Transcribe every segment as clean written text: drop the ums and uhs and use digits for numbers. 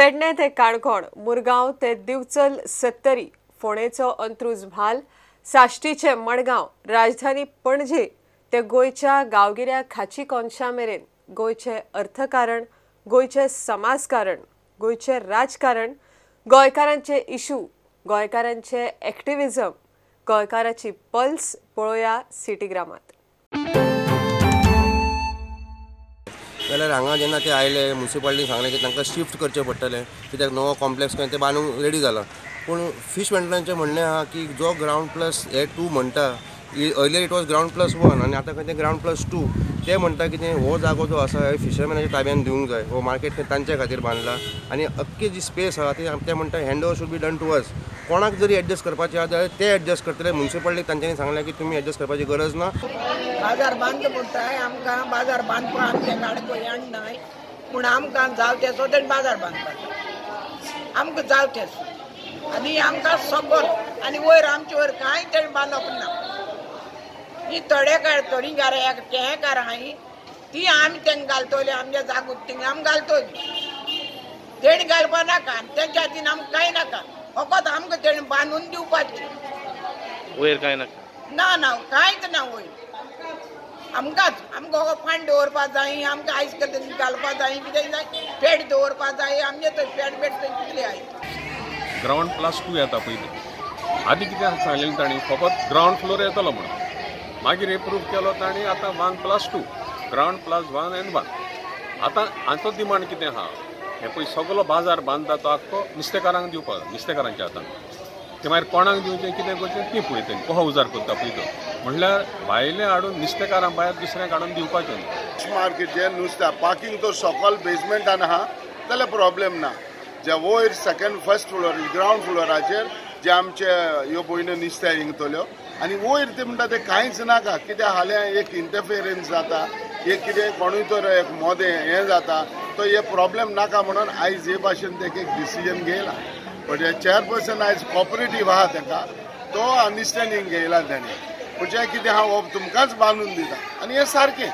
पेडणे ते काणकोण, मुरगांव ते दिवचल सत्तरी, फोंडेचो अंत्रुज म्हाल, साश्टीचे मडगांव, राजधानी पणजे ते गोंयच्या गांवगिऱ्या खाची कोनशां मेरेन गोंयचें अर्थकारण, गोंयचें समाजकारण, गोंयचें राजकारण, गोंयकारांचे इशू, गोंयकारांचे एक्टिविजम, गोंयकाराची पल्स पळोवया सिटी ग्रामांत. जाल्यार हांगा जेन्ना ते आयले म्युनिसिपालिटीन सांगलें की तांकां शिफ्ट करचें पडटलें कित्याक नवो कॉम्प्लेक्स खंय ते बांदूंक रेडी जाला. पूण फिश मेंटेनन्सचें म्हणणें आहा की जो ग्रावंड प्लस हे 2 म्हणटा, earlier it was ground plus 1 आनी आतां खंय ते ग्रावंड प्लस 2 ते म्हणटा की हो जागो जो आसा हे फिशरमॅनाच्या ताब्यान दिवंक जाय. हो मार्केट तांचे खातीर बांदला आनी अख्खी जी स्पेस आहा ती ते म्हणटा hand over should be done to us. कोणाक जरी एडजस्ट करपाचें आहा जाल्यार ते एडजस्ट करतले. म्युनिसिपालिटीक तांच्यांनी सांगलें की तुमी एडजस्ट करपाची गरज ना. बाजार बांद म्हणटाय आमकां बाजार बांदपाक आमचे गाडको येण नाय, पूण आमकां जाव तेसो तेणी बाजार बांदपाचो आमकां जाव तेसो आनी आमकां सकल आनी वयर आमचे वयर कांय तेणी बांदप ना. ही थोडी केकार आहाय ती आमी तेंका घालतली आमच्या जागोक थिंगा आमी घालतली. तेणी घालपा नाका तेंच्या हातीन आमकां कांय नाका, फकत आमकां तेणी बांदून दिवपाची. वयर कांय नाका ना ना कांयच ना वयर. आमकां हो फांड दवरपा जाय, आमकां आयज घालपा जाय, कितें जाय पेट दवरपा जाय. आमचे थंय पेट कितले आय ग्रावंड प्लस 2 येता पयलीं. आदी कितें सांगलेलें तांणी फकत ग्रावंड फ्लोर येतलो म्हणून. मागीर एप्रूव केलो तांणी आतां 1+2 ग्रावंड प्लस 1 and 1. आतां हाचो डिमांड कितें आहा, हे पळय सगलो बाजार बांदता तो आख्खो नुस्तेकारांक दिवपाक, नुस्तेकारांच्या हातान. ते मागीर कोणाक दिवचें कितें करचें ती पळयतली, कहो उजार करता पळय तो. म्हणल्यार भायले हाडून नुस्तेकारां भायर दुसऱ्यांक हाडून दिवपाचें न्ही. मार्केट जे नुस्तें पार्किंग तो सकयल बेजमेंटान आहा जाल्यार प्रॉब्लेम ना. जे वयर सेकंड फर्स्ट फ्लोर ग्रावंड फ्लोराचेर जे आमचे ह्यो भयण्यो नुस्तें इंगतल्यो आनी वयर ते म्हणटा ते कांयच नाका. कितें हाल्यार एक इंटरफियरन्स जाता, एक कितें कोणूय तर एक मोदें हें जाता, तो हे प्रॉब्लेम नाका म्हणून आयज हे भाशेन ते एक डिसिजन घेयला. बट हे चेअरपर्सन आयज कॉपरेटीव आहा ताका तो अंडरस्टँडींग घेयला ताणें. पूण जें कितें आहा हो तुमकांच बांदून दिता आनी हें सारकें.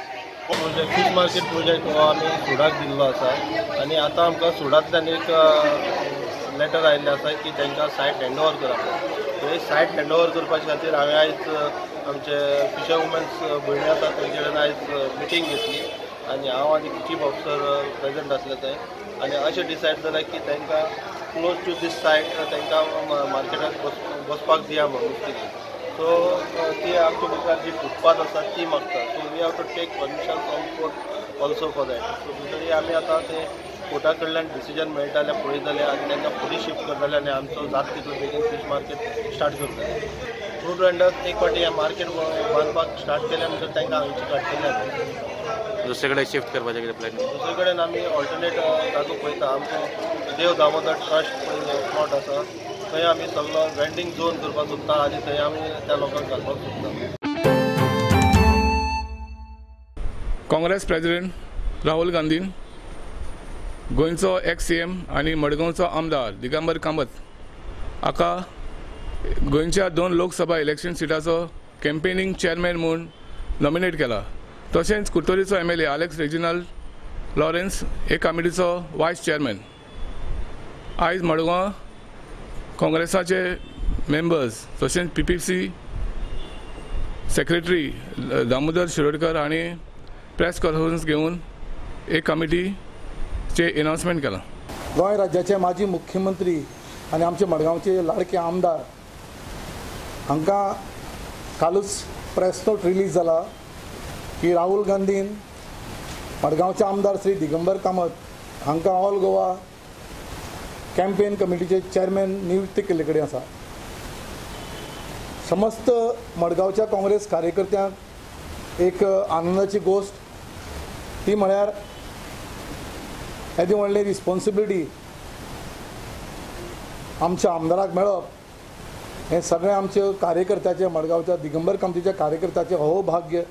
फीश मार्केट प्रोजेक्ट हो आमी सुडाक दिल्लो आसा आनी आतां आमकां सुडांतल्यान एक लेटर आयिल्लें आसा की तांकां सायट हँड ओवर करप. हे सायट हँड ओवर करपाचे खातीर हांवें आयज आमचे फिशर वुमन्स भयणी आसा तेंचे कडेन आयज मिटींग घेतली आनी हांव आनी चीफ ऑफिसर प्रेजेंट आसले थंय आनी अशें डिसायड जालें की तांकां क्लोज टू दीस सायट तांकां मार्केटांत बसपाक दिया म्हणून नुस्तें. सो ती आमच्या भितर जी फुटपाथ आसा ती मागता. So we have to take permission from court also for that. So भितरी आमी आतां ते कोर्टा कडल्यान डिसिजन मेळटा जाल्यार पळयतले आनी तांकां फुडें शिफ्ट करतले आनी आमचो जाता तितलो बेगीन फीश मार्केट स्टार्ट करतले. फ्रूट वेंडर्स एक फावटी हें मार्केट बांदपाक स्टार्ट केलें म्हणटच तांकां हांगची काडटले. दुसरे कडेन शिफ्ट करपाचें कितें प्लॅन? दुसरे कडेन आमी ऑल्टरनेट जागो पळयता. आमचो देव दामोदर ट्रस्ट स्पॉट आसा थंय आमी सगळो वेंडिंग झोन करपाक सोदता आनी थंय आमी त्या लोकांक घालपाक सोदता. काँग्रेस प्रेसिडेंट राहुल गांधीन गोंयचो एक्स CM आनी मडगांवचो आमदार दिगंबर कामत हाका गोंयच्या 2 लोकसभा इलेक्शन सिटाचो कॅम्पेनिंग चेअरमॅन म्हूण नॉमिनेट केला. तशेंच कुर्तोरीचो MLA आलेक्स रेजिनाल्ड लॉरेन्स हे कमिटीचो वायस चेअरमॅन. आयज मडगांव काँग्रेसाचे मेंबर्स तशेंच PPC सेक्रेटरी दामोदर शिरोडकर हांणी प्रेस कॉन्फरन्स घेवन एक कमिटीचे अनाउन्समेंट केला. गोंय राज्याचे माजी मुख्यमंत्री आनी आमचे मडगांवचे लाडके आमदार हांकां कालूच प्रेस नोट रिलीज जाला की राहुल गांधीन मडगांवचे आमदार श्री दिगंबर कामत हांकां ऑल गोवा कॅम्पेन कमिटीचे चेअरमॅन नियुक्त केल्ले कडेन आसा. समस्त मडगांवच्या काँग्रेस कार्यकर्त्यांक एक आनंदाची गोष्ट ती म्हळ्यार येदी व्हडली रिस्पॉन्सिबिलिटी आमच्या आमदाराक मेळप हें सगळें आमच्या कार्यकर्त्याचे मडगांवच्या दिगंबर कामतीच्या कार्यकर्त्याचे अहोभाग्य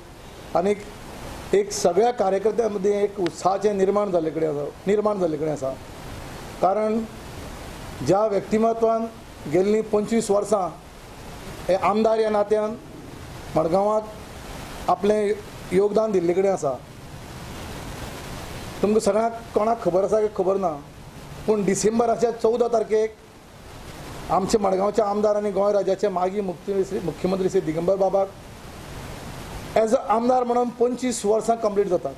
आनी एक सगळ्या कार्यकर्त्यां मदीं एक उत्साहाचें निर्माण जाल्ले कडेन आसा. कारण ज्या व्यक्तिमत्वान गेल्लीं 25 वर्सां हे आमदार ह्या नात्यान मडगांवाक आपलें योगदान दिल्ले कडेन आसा. तुमकां सगळ्यांक कोणाक खबर आसा की खबर ना, पूण डिसेंबराच्या 14 तारखेक आमचे मडगांवचे आमदार आनी गोंय राज्याचे माजी मुख्यमंत्री श्री दिगंबर बाबाक एज अ आमदार म्हणून 25 वर्सां कंप्लीट जातात.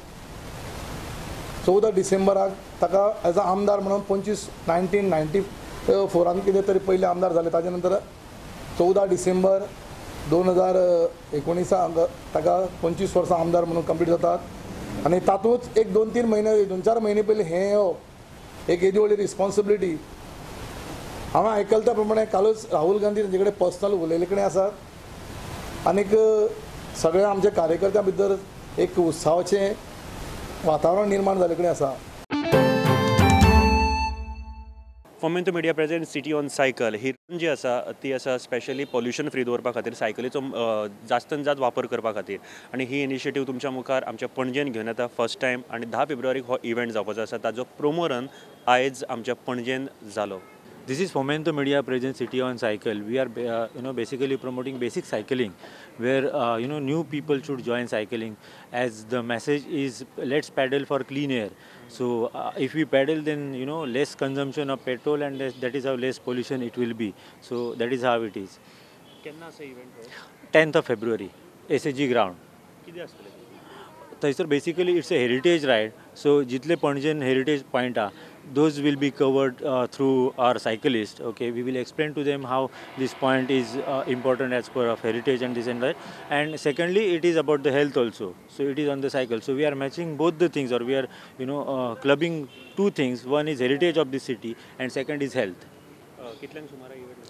14 डिसेंबराक ताका एज अ आमदार म्हणून 1994 कितें तरी पयले आमदार जाले. ताजे नंतर 14 डिसेंबर 2019 ताका 25 वर्सां आमदार म्हणून कंप्लीट जातात. आनी तातूंत एक 2-3 म्हयने 2-4 म्हयने पयलीं हें येवप एक येदी व्हडली रिस्पॉन्सिबिलिटी. हांवें आयकलां त्या प्रमाणे कालच राहुल गांधी तांचे कडेन पर्सनल उलयले कडेन आसात. आनीक सगळ्या आमच्या कार्यकर्त्यां भितर एक उत्सवाचें वातावरण निर्माण जाले कडेन आसा. Fomento media present city on cycle ही जी आसा ती आसा स्पेशली पॉल्युशन फ्री दवरपा खातीर सायकलीचो जास्तान जास्त वापर करपा खातीर. आनी ही इनिशिएटीव तुमच्या मुखार आमच्या पणजेन घेवन येता फर्स्ट टायम. आनी 10 फेब्रुवारीक हो इव्हेंट जावपाचो आसा. ताजो प्रोमो रन आयज आमच्या पणजेन जालो. This is Fomento Media Present City on Cycle. We are basically promoting basic cycling where new people should join cycling, as the message is let's paddle for clean air. So if we paddle, then less consumption of petrol, and that is how less pollution it will be. So that is how it is. केन्ना असो event? 10th of February, SAG ground. कितें आसतलें? थंयसर basically it's a heritage ride. So जितले पणजेन heritage point those will be covered through our cyclists. Okay, we will explain to them how this point is important as per of heritage and this and that. And secondly, it is about the health also. So it is on the cycle. So we are matching both the things, or we are clubbing two things. One is heritage of the city, and second is health. कितल्यांक सुमार event?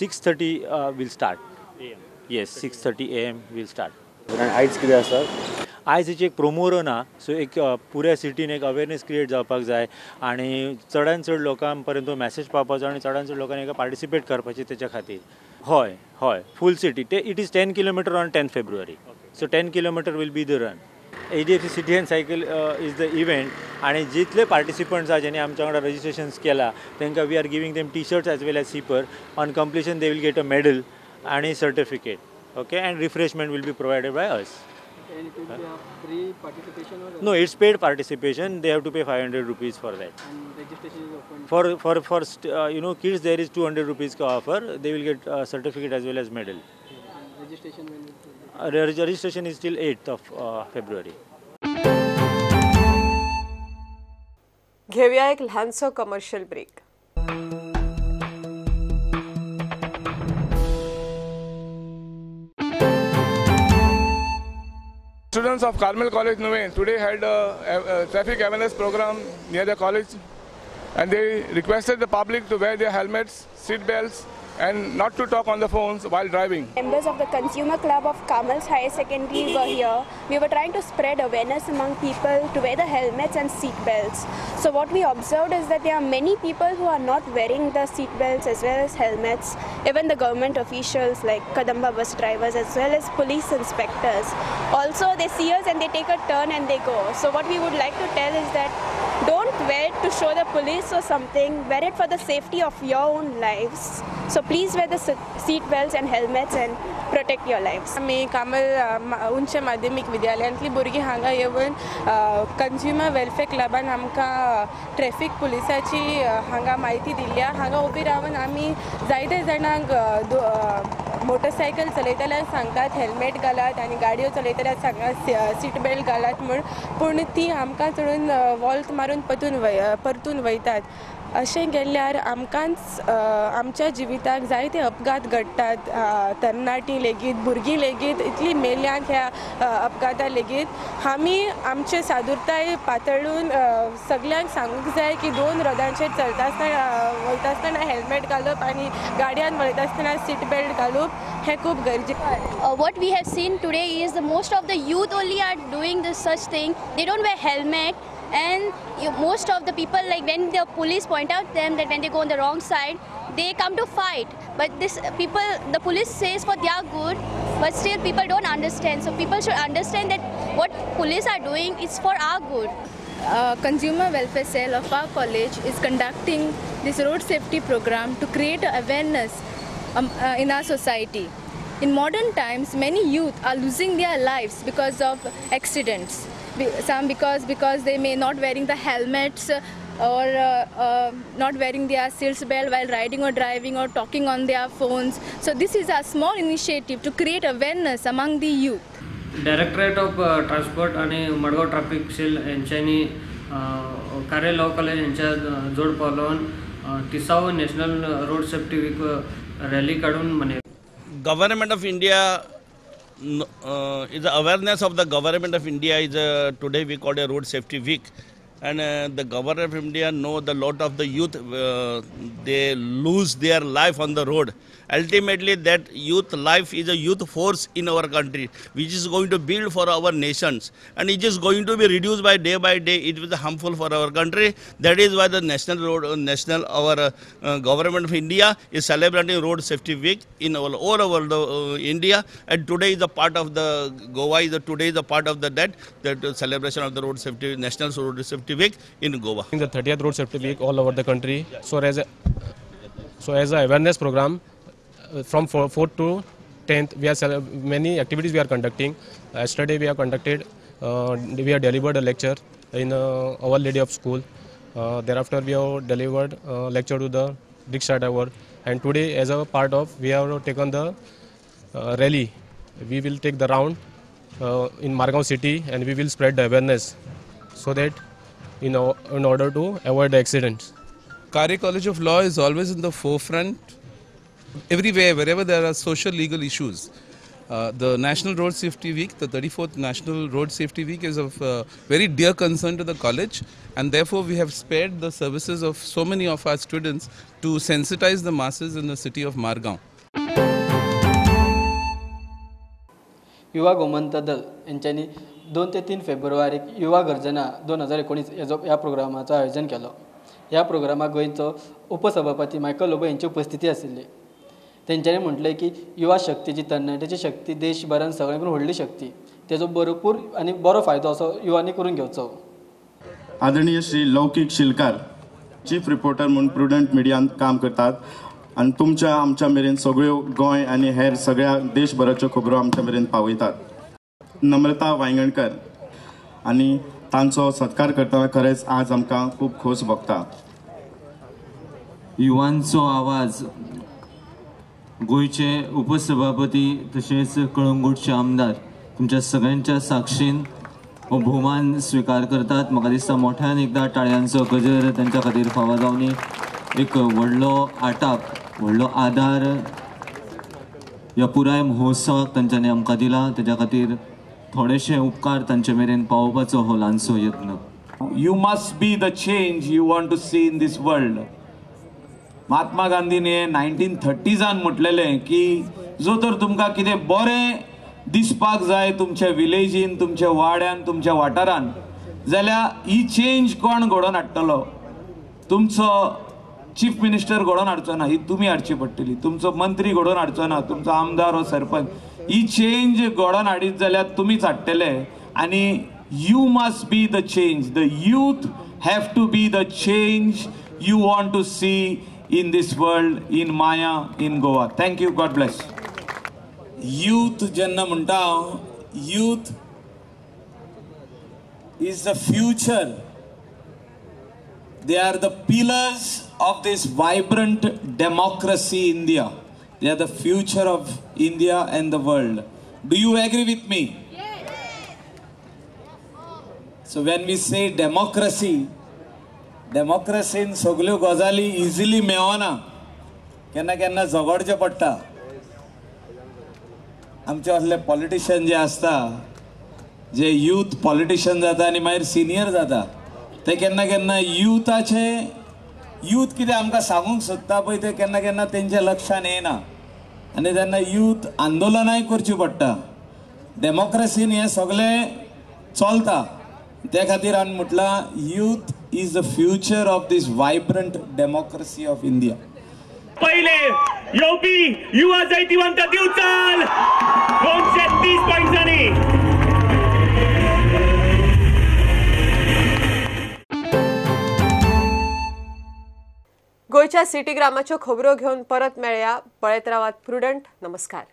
6:30 will start. AM. Yes, 6:30 AM will start. आनी आयज कितें आसा? आयज हेची एक promo run आहा. सो एक पुऱ्या सिटीन एक अवेरनेस क्रिएट जावपाक जाय आनी चडांत चड लोकां पर्यंत तो मॅसेज पावपाचो आनी चडांत चड लोकांनी हेका पार्टिसिपेट करपाचें तेच्या खातीर. हय full city. It is 10 kilometre on 10th February. So 10 kilometre will be the run. ADFC City and Cycle is the event, आणि जितले पार्टिसिपंट्स आहा जेणे आमच्या वांगडा रजिस्ट्रेशन्स केला तांकां we are giving them T-shirts as well as sipper. On completion they will get a medal आणि certificate. Okay, and refreshment will be provided by us. And it will be a free participation or? No, it's paid participation. They have to pay 500 rupees for that. And registration is open? For kids there is 200 rupees ka offer. They will get a certificate as well as medal. And registration when will be? Registration is till 8th of February. घेऊया एक लहानसो commercial break. Students of Carmel College Nuwain today held a traffic awareness program near the college, and they requested the public to wear their helmets, seat belts, and not to talk on the phones while driving. Members of the Consumer Club of Carmel's Higher Secondary were here. We were trying to spread awareness among people to wear the helmets and seat belts. So what we observed is that there are many people who are not wearing the seat belts as well as helmets. Even the government officials like Kadamba bus drivers as well as police inspectors. Also they see us and they take a turn and they go. So what we would like to tell is that don't wear it to show the police or something. Wear it for the safety of your own lives. So please wear the seat belts and helmets and protect your lives. आमी कामल उच्च माध्यमीक विद्यालयांतली भुरगीं हांगा येवन consumer welfare क्लबान आमकां traffic पुलिसाची हांगा म्हायती दिल्या. हांगा उबी रावन आमी जायते जाणांक मोटरसायकल चलयताल्यार सांगतात हेल्मेट घालात आनी गाडयो चलयताल्यार सांगात सीट बेल्ट घालात म्हूण. पूण ती आमकां चडून वॉल्त मारून परतून वयतात. अशें गेल्यार आमकांच आमच्या जिविताक जायते अपघात घडटात. तरणाटीं लेगीत भुरगीं लेगीत इतली मेल्यांत ह्या अपघाता लेगीत. आमी आमचे सादुरताय पातळून सगळ्यांक सांगूंक जाय की 2 रदांचेर चलता वयता आसतना हेल्मेट घालप आनी गाडयान वयता आसतना सीट बेल्ट घालप हे खूब गरजेचें. What we have seen today is the most of the youth only are doing this such thing. They don't wear helmet. And most of the people, like when the police point out them that when they go on the wrong side, they come to fight. But the police says for their good, but still people don't understand. So people should understand that what police are doing is for our good. Consumer Welfare Cell of our college is conducting this road safety program to create awareness in our society. In modern times, many youth are losing their lives because of accidents. Some because they may not wearing the helmets or not wearing their seat belt while riding or driving or talking on their phones. So this is a small initiative to create awareness among the youth. Directorate of transport आणि Madgaon traffic sale यांच्यानी कार्य law college यांच्या जोड पावलावन 30व national road safety week rally काढून म्हणे Government of India is the awareness of the Government of India is today we call a road safety week, and the Government of India know the lot of the youth they lose their life on the road. Ultimately, that youth life is a youth force in our country, which is going to build for our nations, and it is going to be reduced by day. It is harmful for our country. That is why the our Government of India is celebrating Road Safety Week in all over the India, and today is a part of the Goa. Today is a part of that celebration of the Road Safety National Road Safety Week in Goa. In the 30th Road Safety Week all over the country. So as a awareness program. From 4th to 10th, we are many activities we are conducting. Yesterday we have conducted, we have delivered a lecture in Our Lady of School. Thereafter we have delivered a lecture to the rickshaw driver. And today, as a part of, we have taken the rally. We will take the round in Margao city, and we will spread the awareness so that in order to avoid the accidents. Karya College of Law is always in the forefront. Everywhere, wherever there are social legal issues. The National Road Safety Week, the 34th National Road Safety Week is of very dear concern to the college, and therefore we have spared the services of so many of our students to sensitize the masses in the city of Margao. युवा गोमंत दल यांच्यानी 2 ते 3 फेब्रुवारीक युवा गर्जना 2019 ह्या प्रोग्रामाचं आयोजन केलं. ह्या प्रोग्रामाक गोंयचो उपसभापती मायकल लोबो यांची उपस्थिती आशिल्ली. तेंच्यांनी म्हटलें की युवा शक्ती जी तरणाट्याची शक्ती देशभरान सगळ्यांकून व्हडली शक्ती तेजो भरपूर आनी बरो फायदो असो युवांनी करून घेवचो. आदरणीय श्री लौकिक शिलकार चीफ रिपोर्टर म्हणून प्रुडंट मिडियान काम करतात आणि तुमच्या आमच्या मेरेन सगळ्यो गोंय आनी हेर सगळ्या देशभराच्यो खबरो आमच्या मेरेन पावयतात. नम्रता वांयगणकर आनी तांचो सत्कार करतना खरेंच आज आमकां खूब खोस भोगता. युवांचो आवाज गोयचे उपसभापती तशेंच कळंगूटचे आमदार तुमच्या सगळ्यांच्या साक्षीन हो भोवमान स्वीकार करतात. म्हाका दिसता मोठ्यान एकदा टाळयांचो गजर तांच्या खातीर फावो जावनी. एक व्हडलो आटाप व्हडलो आदार ह्या पुराय महोत्सवाक तांच्यांनी आमकां दिला. तेज्या खातीर थोडेशे उपकार तांचे मेरेन पावोवपाचो हो ल्हानसो यत्न. You must be the change you want to see in this world. Mahatma गांधीने 1930s म्हटलेलें की जो तर तुमकां कितें बरें दिसपाक जाय तुमच्या विलेजीन तुमच्या वाड्यान तुमच्या वाठारान जाल्यार ही चेंज कोण घडोवन हाडटलो. तुमचो चीफ मिनिस्टर घडोवन हाडचो ना, ही तुमी हाडची पडटली. तुमचो मंत्री घडोवन हाडचो ना, तुमचो आमदार हो सरपंच. ही चेंज घडोवन हाडीत जाल्यार तुमीच हाडटले. आनी you must be the change. The youth have to be the change you want to see in this world, in Maya, in Goa. Thank you. God bless. Youth jenna munta, youth is the future. They are the pillars of this vibrant democracy India. They are the future of India and the world. Do you agree with me? So when we say democracy in सगळ्यो गजाली easily मेळना, केन्ना केन्ना झगडचें पडटा. आमचे असले politician जे आसता जे यूथ पॉलिटिशियन जाता आनी मागीर सिनियर जाता ते केन्ना केन्ना यूथ कितें आमकां सांगूंक सोदता पळय ते केन्ना केन्ना तेंच्या लक्षान येना आनी तेन्ना यूथ आंदोलनाय करची पडटा. डेमोक्रेसीन हें सगळें चलता. त्या खातीर हांवें म्हटलां youth is the future of this vibrant democracy of India. पहिले येवपी युवा जैतिवंत दिवचल 230 पॉइंट्सांनी. गोयच्या सिटी ग्रामाच्यो खबरो घेवन परत मेळया. पळयत रावात प्रुडंट. नमस्कार.